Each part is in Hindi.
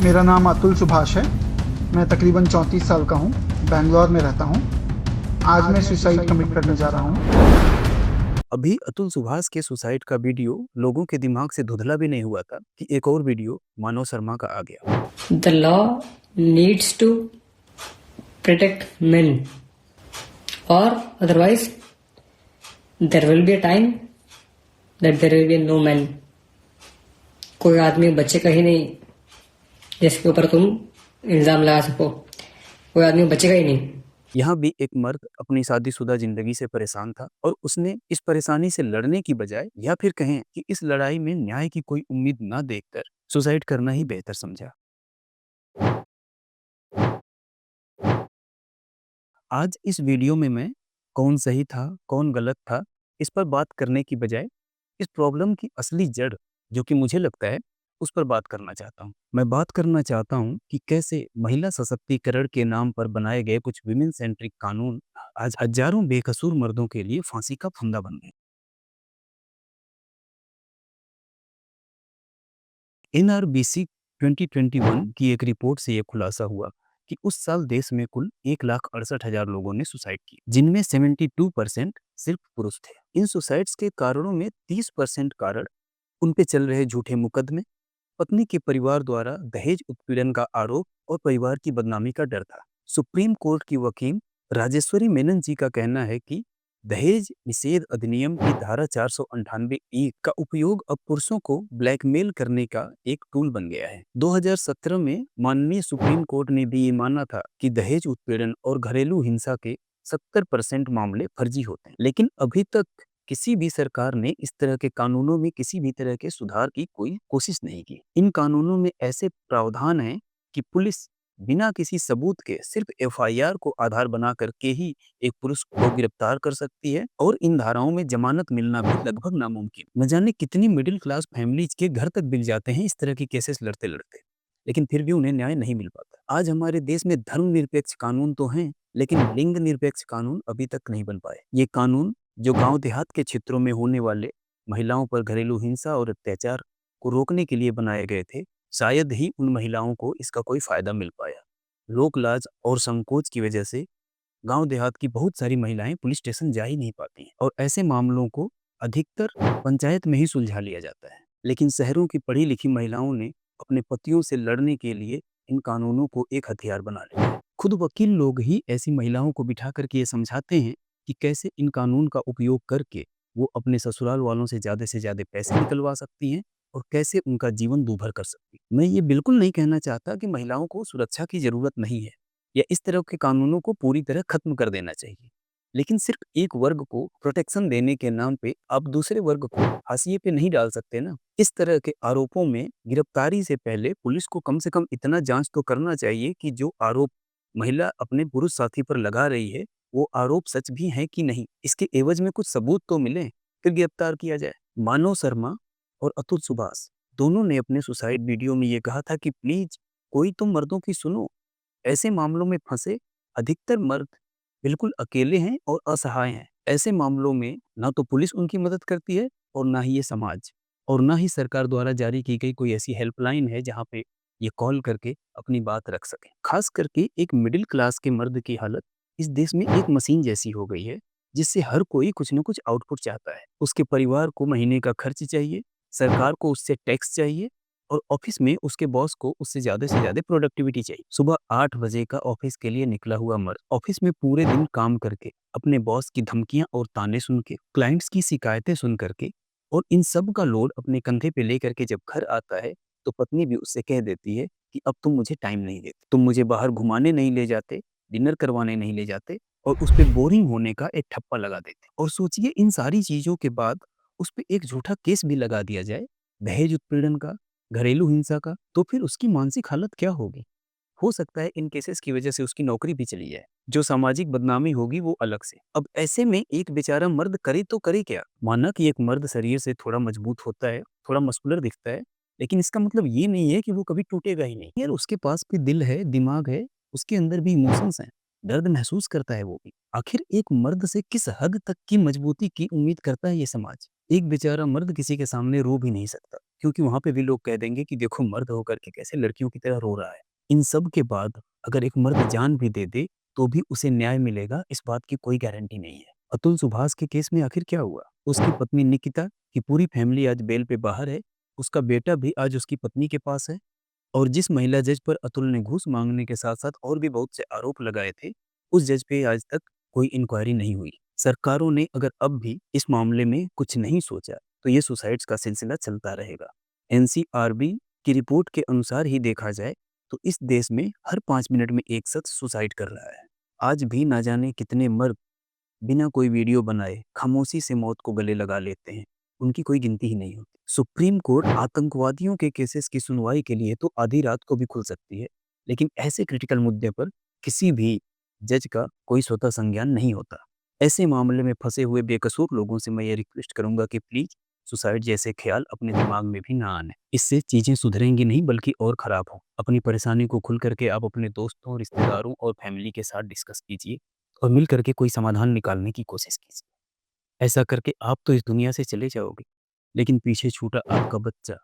मेरा नाम अतुल सुभाष है। मैं तकरीबन 34 साल का हूँ। बैंगलोर में रहता हूँ। आज मैं सुसाइड कमिट करने जा रहा हूँ। अभी अतुल सुभाष के सुसाइड का वीडियो लोगों के दिमाग से धुंधला भी नहीं हुआ था कि एक और वीडियो मानव शर्मा का आ गया। The law needs to protect men, or otherwise there will be a time that there will be no men. कोई आदमी बचेगा ही नहीं जिसके ऊपर तुम इल्जाम लगा सको। कोई आदमी बचेगा ही नहीं। यहाँ भी एक मर्द अपनी शादीशुदा जिंदगी से परेशान था और उसने इस परेशानी से लड़ने की बजाय या फिर कहें कि इस लड़ाई में न्याय की कोई उम्मीद न देखकर सुसाइड करना ही बेहतर समझा। आज इस वीडियो में मैं कौन सही था कौन गलत था इस पर बात करने की बजाय इस प्रॉब्लम की असली जड़ जो कि मुझे लगता है उस पर बात करना चाहता हूँ। मैं बात करना चाहता हूँ कि कैसे महिला सशक्तिकरण के नाम पर बनाए गए कुछ विमेन सेंट्रिक कानून आज हजारों बेकसूर मर्दों के लिए फांसी का फंदा बन गए। एनआरबीसी 2021 की एक रिपोर्ट से यह खुलासा हुआ कि उस साल देश में कुल 1,68,000 लोगों ने सुसाइड की, जिनमें 72% सिर्फ पुरुष थे। इन सुसाइड्स के कारणों में 30% कारण उन पे चल रहे झूठे मुकदमे, पत्नी के परिवार द्वारा दहेज उत्पीड़न का आरोप और परिवार की बदनामी का डर था। सुप्रीम कोर्ट की वकील राजेश्वरी मेनन जी का कहना है कि दहेज निषेध अधिनियम की धारा 498 का उपयोग अब पुरुषों को ब्लैकमेल करने का एक टूल बन गया है। 2017 में माननीय सुप्रीम कोर्ट ने भी ये माना था कि दहेज उत्पीड़न और घरेलू हिंसा के 70% मामले फर्जी होते हैं, लेकिन अभी तक किसी भी सरकार ने इस तरह के कानूनों में किसी भी तरह के सुधार की कोई कोशिश नहीं की। इन कानूनों में ऐसे प्रावधान हैं कि पुलिस बिना किसी सबूत के सिर्फ एफआईआर को आधार बना करके ही एक पुरुष को गिरफ्तार कर सकती है और इन धाराओं में जमानत मिलना भी लगभग नामुमकिन। न जाने कितनी मिडिल क्लास फैमिलीज के घर तक बिल जाते हैं इस तरह की केसेस लड़ते लड़ते, लेकिन फिर भी उन्हें न्याय नहीं मिल पाता। आज हमारे देश में धर्मनिरपेक्ष कानून तो हैं, लेकिन लिंग निरपेक्ष कानून अभी तक नहीं बन पाए। ये कानून जो गांव देहात के क्षेत्रों में होने वाले महिलाओं पर घरेलू हिंसा और अत्याचार को रोकने के लिए बनाए गए थे, शायद ही उन महिलाओं को इसका कोई फायदा मिल पाया। लोक लाज और संकोच की वजह से गांव देहात की बहुत सारी महिलाएं पुलिस स्टेशन जा ही नहीं पाती हैं और ऐसे मामलों को अधिकतर पंचायत में ही सुलझा लिया जाता है। लेकिन शहरों की पढ़ी लिखी महिलाओं ने अपने पतियों से लड़ने के लिए इन कानूनों को एक हथियार बना लिया है। खुद वकील लोग ही ऐसी महिलाओं को बिठा करके ये समझाते हैं कि कैसे इन कानून का उपयोग करके वो अपने ससुराल वालों से ज्यादा पैसे निकलवा सकती हैं और कैसे उनका जीवन दूभर कर सकती है। मैं ये बिल्कुल नहीं कहना चाहता कि महिलाओं को सुरक्षा की जरूरत नहीं है या इस तरह के कानूनों को पूरी तरह खत्म कर देना चाहिए, लेकिन सिर्फ एक वर्ग को प्रोटेक्शन देने के नाम पे आप दूसरे वर्ग को हाशिए पे नहीं डाल सकते ना। इस तरह के आरोपों में गिरफ्तारी से पहले पुलिस को कम से कम इतना जांच तो करना चाहिए कि जो आरोप महिला अपने पुरुष साथी पर लगा रही है वो आरोप सच भी है कि नहीं, इसके एवज में कुछ सबूत तो मिले फिर गिरफ्तार किया जाए। मानव शर्मा और अतुल सुभाष दोनों ने अपने सुसाइड वीडियो में ये कहा था कि प्लीज कोई तो मर्दों की सुनो। ऐसे मामलों में फंसे अधिकतर मर्द बिल्कुल अकेले हैं और असहाय हैं। ऐसे मामलों में ना तो पुलिस उनकी मदद करती है और ना ही ये समाज और ना ही सरकार द्वारा जारी की गई कोई ऐसी हेल्पलाइन है जहाँ पे ये कॉल करके अपनी बात रख सकें। खास करके एक मिडिल क्लास के मर्द की हालत इस देश में एक मशीन जैसी हो गई है जिससे हर कोई कुछ न कुछ आउटपुट चाहता है। उसके परिवार को महीने का खर्च चाहिए, सरकार को उससे टैक्स चाहिए और ऑफिस में उसके बॉस को उससे ज्यादा प्रोडक्टिविटी चाहिए। सुबह 8 बजे का ऑफिस के लिए निकला हुआ मर्द ऑफिस में पूरे दिन काम करके अपने बॉस की धमकियां और ताने सुन के, क्लाइंट्स की शिकायतें सुन करके और इन सब का लोड अपने कंधे पे लेकर के जब घर आता है तो पत्नी भी उससे कह देती है कि अब तुम मुझे टाइम नहीं देते, तुम मुझे बाहर घुमाने नहीं ले जाते, डिनर करवाने नहीं ले जाते और उस पर बोरिंग होने का एक ठप्पा लगा देते। और सोचिए इन सारी चीजों के बाद उस पर एक झूठा केस भी लगा दिया जाए दहेज उत्पीड़न का, घरेलू हिंसा का, तो फिर उसकी मानसिक हालत क्या होगी। हो सकता है इन केसेस की वजह से उसकी नौकरी भी चली जाए। जो सामाजिक बदनामी होगी वो अलग से। अब ऐसे में एक बेचारा मर्द करे तो करे क्या। माना कि एक मर्द शरीर से थोड़ा मजबूत होता है, थोड़ा मस्कुलर दिखता है, लेकिन इसका मतलब ये नहीं है कि वो कभी टूटेगा ही नहीं। यार उसके पास भी दिल है, दिमाग है, उसके अंदर भी इमोशंस हैं, दर्द महसूस करता है वो भी। आखिर एक मर्द से किस हद तक की मजबूती की उम्मीद करता है ये समाज। एक बेचारा मर्द किसी के सामने रो भी नहीं सकता, क्योंकि वहाँ पे भी लोग कह देंगे कि देखो मर्द होकर के कैसे लड़कियों की तरह रो रहा है। इन सब के बाद अगर एक मर्द जान भी दे दे तो भी उसे न्याय मिलेगा, इस बात की कोई गारंटी नहीं है। अतुल सुभाष के केस में आखिर क्या हुआ? उसकी पत्नी निकिता की पूरी फैमिली आज बेल पे बाहर है, उसका बेटा भी आज उसकी पत्नी के पास है, और जिस महिला जज पर अतुल ने घूस मांगने के साथ-साथ और भी बहुत से आरोप लगाए थे, उस जज पे आज तक कोई इंक्वायरी नहीं हुई। सरकारों ने अगर अब भी इस मामले में कुछ नहीं सोचा, तो ये सुसाइड्स का सिलसिला चलता रहेगा। एनसीआरबी की रिपोर्ट के अनुसार ही देखा जाए, तो इस देश में हर 5 मिनट में एक शख्स सुसाइड कर रहा है। आज भी ना जाने कितने मर्द बिना कोई वीडियो बनाए खामोशी से मौत को गले लगा लेते हैं, उनकी कोई गिनती ही नहीं होती। सुप्रीम कोर्ट आतंकवादियों के केसेस की सुनवाई के लिए तो आधी रात को भी खुल सकती है, लेकिन ऐसे क्रिटिकल मुद्दे पर किसी भी जज का कोई स्वतः संज्ञान नहीं होता। ऐसे मामले में फंसे हुए बेकसूर लोगों से मैं ये रिक्वेस्ट करूंगा कि प्लीज सुसाइड जैसे ख्याल अपने दिमाग में भी ना आने। इससे चीजें सुधरेंगी नहीं बल्कि और खराब हो। अपनी परेशानी को खुल करके आप अपने दोस्तों, रिश्तेदारों और फैमिली के साथ डिस्कस कीजिए और मिल करके कोई समाधान निकालने की कोशिश कीजिए। ऐसा करके आप तो इस दुनिया से चले जाओगे, लेकिन पीछे छूटा आपका बच्चा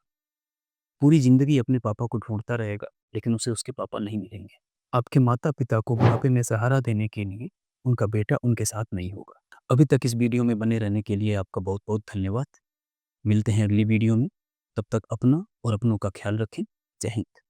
पूरी जिंदगी अपने पापा को ढूंढता रहेगा, लेकिन उसे उसके पापा नहीं मिलेंगे। आपके माता-पिता को बुढ़ापे में सहारा देने के लिए उनका बेटा उनके साथ नहीं होगा। अभी तक इस वीडियो में बने रहने के लिए आपका बहुत-बहुत धन्यवाद। मिलते हैं अगली वीडियो में, तब तक अपना और अपनों का ख्याल रखें। जय हिंद।